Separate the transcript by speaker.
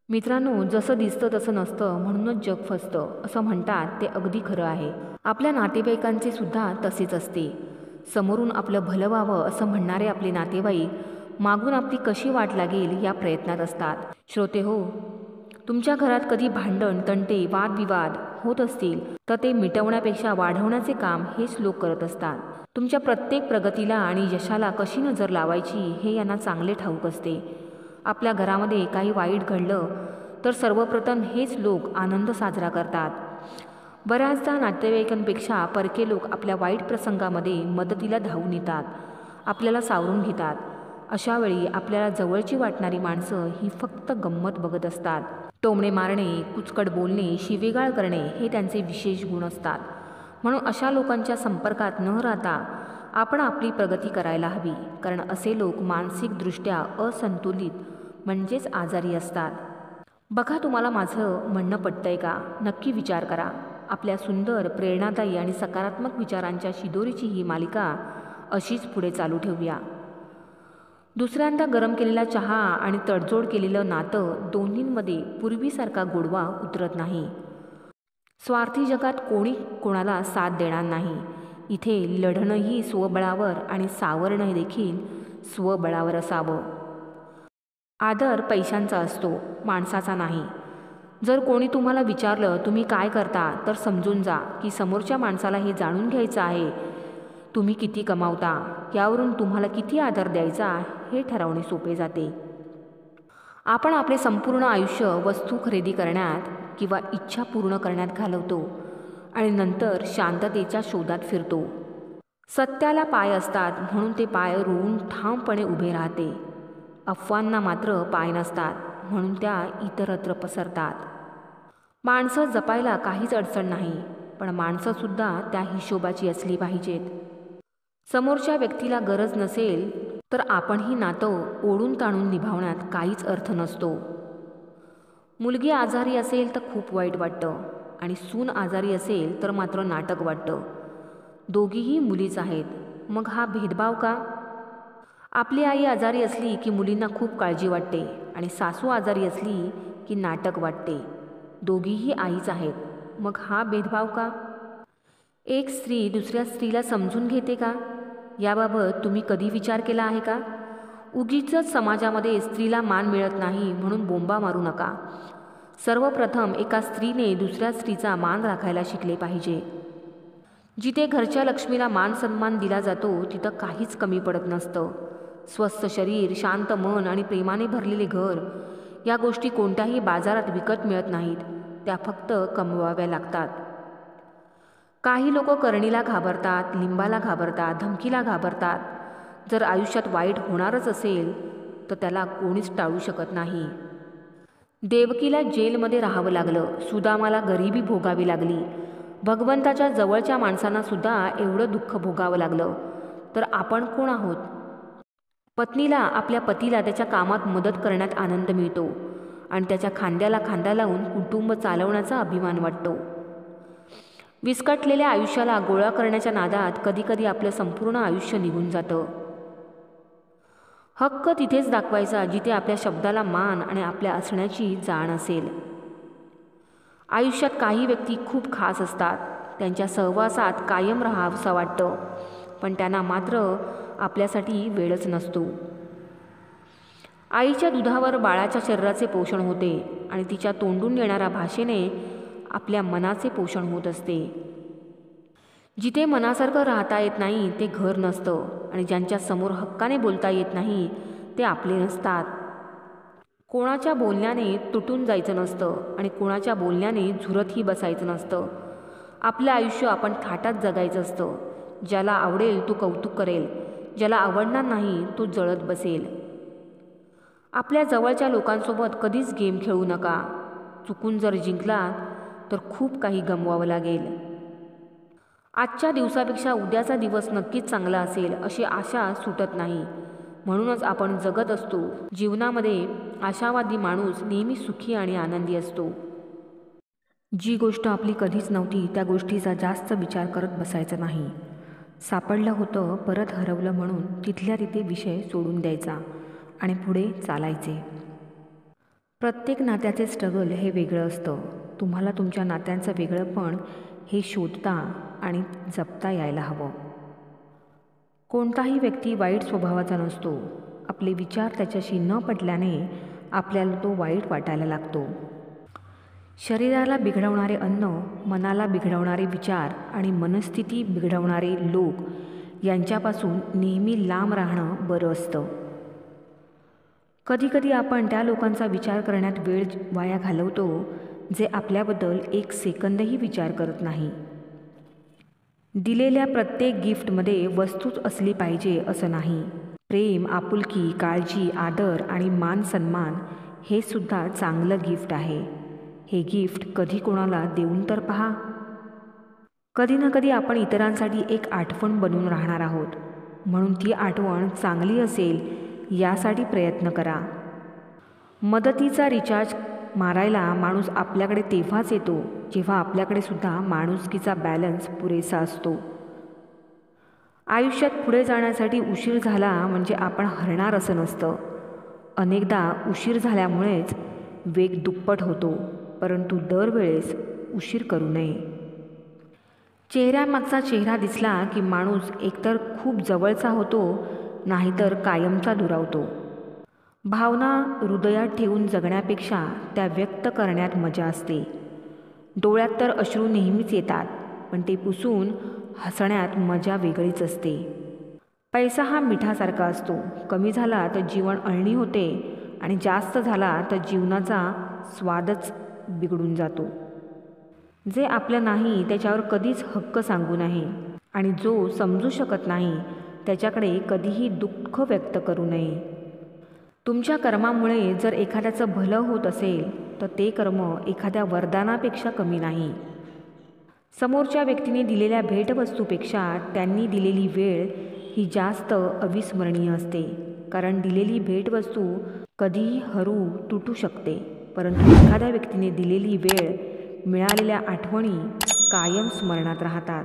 Speaker 1: मित्रांनो, जसं दिसतं तसं नसतं म्हणूनच जग फसतं असं म्हणतात ते अगदी खरं आहे. आपल्या नातेवाईकांचे सुद्धा तसेच असते. समोरून आपलं भलं व्हावं असं म्हणणारे आपले नातेवाईक मागून आपली कशी वाट लागेल या प्रयत्नात असतात. श्रोते हो, तुमच्या घरात कधी भांडण, तंटे, वादविवाद होत असतील तर ते मिटवण्यापेक्षा वाढवण्याचे काम हेच लोक करत असतात. तुमच्या प्रत्येक प्रगतीला आणि यशाला कशी नजर लावायची हे यांना चांगले ठाऊक असते. आपल्या घरामध्ये काही वाईट घडलं तर सर्वप्रथम हेच लोक आनंद साजरा करतात. बऱ्याचदा नातेवाईकांपेक्षा परके लोक आपल्या वाईट प्रसंगामध्ये मदतीला धावून येतात, आपल्याला सावरून घेतात. अशा वेळी आपल्याला जवळची वाटणारी माणसं ही फक्त गंमत बघत असतात. टोमणे मारणे, कुचकट बोलणे, शिवीगाळ करणे हे त्यांचे विशेष गुण असतात. म्हणून अशा लोकांच्या संपर्कात न राहता आपण आपली प्रगती करायला हवी, कारण असे लोक मानसिकदृष्ट्या असंतुलित म्हणजेच आजारी असतात. बघा, तुम्हाला माझं म्हणणं पटतंय का? नक्की विचार करा. आपल्या सुंदर, प्रेरणादायी आणि सकारात्मक विचारांच्या शिदोरीची ही मालिका अशीच पुढे चालू ठेवूया. दुसऱ्यांदा गरम केलेला चहा आणि तडजोड केलेलं नातं दोन्हींमध्ये पूर्वीसारखा गोडवा उतरत नाही. स्वार्थी जगात कोणी कोणाला साथ देणार नाही. इथे लढणंही स्वबळावर आणि सावरणं देखील स्वबळावर असावं. आदर पैशांचा असतो, माणसाचा नाही. जर कोणी तुम्हाला विचारलं तुम्ही काय करता, तर समजून जा की समोरच्या माणसाला हे जाणून घ्यायचं आहे तुम्ही किती कमावता. यावरून तुम्हाला किती आदर द्यायचा हे ठरवणे सोपे जाते. आपण आपले संपूर्ण आयुष्य वस्तू खरेदी करण्यात किंवा इच्छा पूर्ण करण्यात घालवतो आणि नंतर शांततेच्या शोधात फिरतो. सत्याला पाय असतात म्हणून ते पाय रोवून ठामपणे उभे राहते. अफवांना मात्र पाय नसतात म्हणून त्या इतरत्र पसरतात. माणसं जपायला काहीच अडचण नाही, पण माणसंसुद्धा त्या हिशोबाची असली पाहिजेत. समोरच्या व्यक्तीला गरज नसेल तर आपणही नातं ओढून ताणून निभावण्यात काहीच अर्थ नसतो. मुलगी आजारी असेल तर खूप वाईट वाटतं आणि सून आजारी असेल तर मात्र नाटक वाटतं. दोघीही मुलीच आहेत, मग हा भेदभाव का? आपली आई आजारी असली की मुलींना खूप काळजी वाटते आणि सासू आजारी असली की नाटक वाटते. दोघीही आईच आहेत, मग हा भेदभाव का? एक स्त्री दुसऱ्या स्त्रीला समजून घेते का? याबाबत तुम्ही कधी विचार केला आहे का? उगीचच समाजामध्ये स्त्रीला मान मिळत नाही म्हणून बोंबा मारू नका. सर्वप्रथम एका स्त्रीने दुसऱ्या स्त्रीचा मान राखायला शिकले पाहिजे. जिथे घरच्या लक्ष्मीला मान सन्मान दिला जातो तिथं काहीच कमी पडत नसतं. स्वस्थ शरीर, शांत मन आणि प्रेमाने भरलेले घर या गोष्टी कोणत्याही बाजारात विकत मिळत नाहीत, त्या फक्त कमवाव्या लागतात. काही लोक करणीला घाबरतात, लिंबाला घाबरतात, धमकीला घाबरतात. जर आयुष्यात वाईट होणारच असेल तर त्याला कोणीच टाळू शकत नाही. देवकीला जेलमध्ये राहावं लागलं, सुदामाला गरिबी भोगावी लागली. भगवंताच्या जवळच्या माणसांना सुद्धा एवढं दुःख भोगावं लागलं, तर आपण कोण आहोत? पत्नीला आपल्या पतीला त्याच्या कामात मदत करण्यात आनंद मिळतो आणि त्याच्या खांद्याला खांदा लावून कुटुंब चालवण्याचा अभिमान वाटतो. विस्कटलेल्या आयुष्याला गोळा करण्याच्या नादात कधीकधी आपलं संपूर्ण आयुष्य निघून जातं. हक्क तिथेच दाखवायचा जिथे आपल्या शब्दाला मान आणि आपल्या असण्याची जाण असेल. आयुष्यात काही व्यक्ती खूप खास असतात, त्यांच्या सहवासात कायम राहावंसं वाटतं, पण त्यांना मात्र आपल्यासाठी वेळच नसतो. आईच्या दुधावर बाळाच्या शरीराचे पोषण होते आणि तिच्या तोंडून येणाऱ्या भाषेने आपल्या मनाचे पोषण होत असते. जिथे मनासारखं राहता येत नाही ते घर नसतं आणि ज्यांच्या समोर हक्काने बोलता येत नाही ते आपले नसतात. कोणाच्या बोलण्याने तुटून जायचं नसतं आणि कोणाच्या बोलण्याने झुरतही बसायचं नसतं. आपलं आयुष्य आपण थाटात जगायचं असतं. ज्याला आवडेल तो कौतुक करेल, ज्याला आवडणार नाही तो जळत बसेल. आपल्या जवळच्या लोकांसोबत कधीच गेम खेळू नका. चुकून जर जिंकला तर खूप काही गमवावं लागेल. आजच्या दिवसापेक्षा उद्याचा दिवस नक्कीच चांगला असेल अशी आशा सुटत नाही. म्हणूनच आपण जगत असतो. जीवनामध्ये आशावादी माणूस नेहमी सुखी आणि आनंदी असतो. जी गोष्ट आपली कधीच नव्हती त्या गोष्टीचा जास्त विचार करत बसायचा नाही. सापडलं होतं, परत हरवलं म्हणून तिथल्या तिथे विषय सोडून द्यायचा आणि पुढे चालायचे. प्रत्येक नात्याचे स्ट्रगल हे वेगळं असतं. तुम्हाला तुमच्या नात्यांचं वेगळंपण हे शोधता आणि जपता यायला हवं. कोणताही व्यक्ती वाईट स्वभावाचा नसतो. आपले विचार त्याच्याशी न पटल्याने आपल्याला तो वाईट वाटायला लागतो. शरीराला बिघडवणारे अन्न, मनाला बिघडवणारे विचार आणि मनस्थिती बिघडवणारे लोक यांच्यापासून नेहमी लांब राहणं बरं असतं. कधीकधी आपण त्या लोकांचा विचार करण्यात वेळ वाया घालवतो जे आपल्याबद्दल एक सेकंदही विचार करत नाही. दिलेल्या प्रत्येक गिफ्टमध्ये वस्तूच असली पाहिजे असं नाही. प्रेम, आपुलकी, काळजी, आदर आणि मान सन्मान हे सुद्धा चांगलं गिफ्ट आहे. हे गिफ्ट कधी कोणाला देऊन तर पहा. कधी ना कधी आपण इतरांसाठी एक आठवण बनून राहणार आहोत, म्हणून ती आठवण चांगली असेल यासाठी प्रयत्न करा. मदतीचा रिचार्ज मारायला माणूस आपल्याकडे तेव्हाच येतो जेव्हा आपल्याकडे सुद्धा माणुसकीचा बॅलन्स पुरेसा असतो. आयुष्यात पुढे जाण्यासाठी उशीर झाला म्हणजे आपण हरणार असं नसतं. अनेकदा उशीर झाल्यामुळेच वेग दुप्पट होतो, परंतु दरवेळेस उशीर करू नये. चेहऱ्यामागचा चेहरा दिसला की माणूस एकतर खूप जवळचा होतो, नाहीतर कायमचा दुरावतो. भावना हृदयात ठेवून जगण्यापेक्षा त्या व्यक्त करण्यात मजा असते. डोळ्यात तर अश्रू नेहमीच येतात, पण ते पुसून हसण्यात मजा वेगळीच असते. पैसा हा मिठासारखा असतो. कमी झाला तर जीवन अळणी होते आणि जास्त झाला तर जीवनाचा स्वादच बिघडून जातो. जे आपलं नाही त्याच्यावर कधीच हक्क सांगू नये आणि जो समजू शकत नाही त्याच्याकडे कधीही दुःख व्यक्त करू नये. तुमच्या कर्मामुळे जर एखाद्याचं भलं होत असेल तर ते कर्म एखाद्या वरदानापेक्षा कमी नाही. समोरच्या व्यक्तीने दिलेल्या भेटवस्तूपेक्षा त्यांनी दिलेली वेळ ही जास्त अविस्मरणीय असते. कारण दिलेली भेटवस्तू कधीही तुटू शकते, परंतु एखाद्या व्यक्तीने दिलेली वेळ, मिळालेल्या आठवणी कायम स्मरणात राहतात.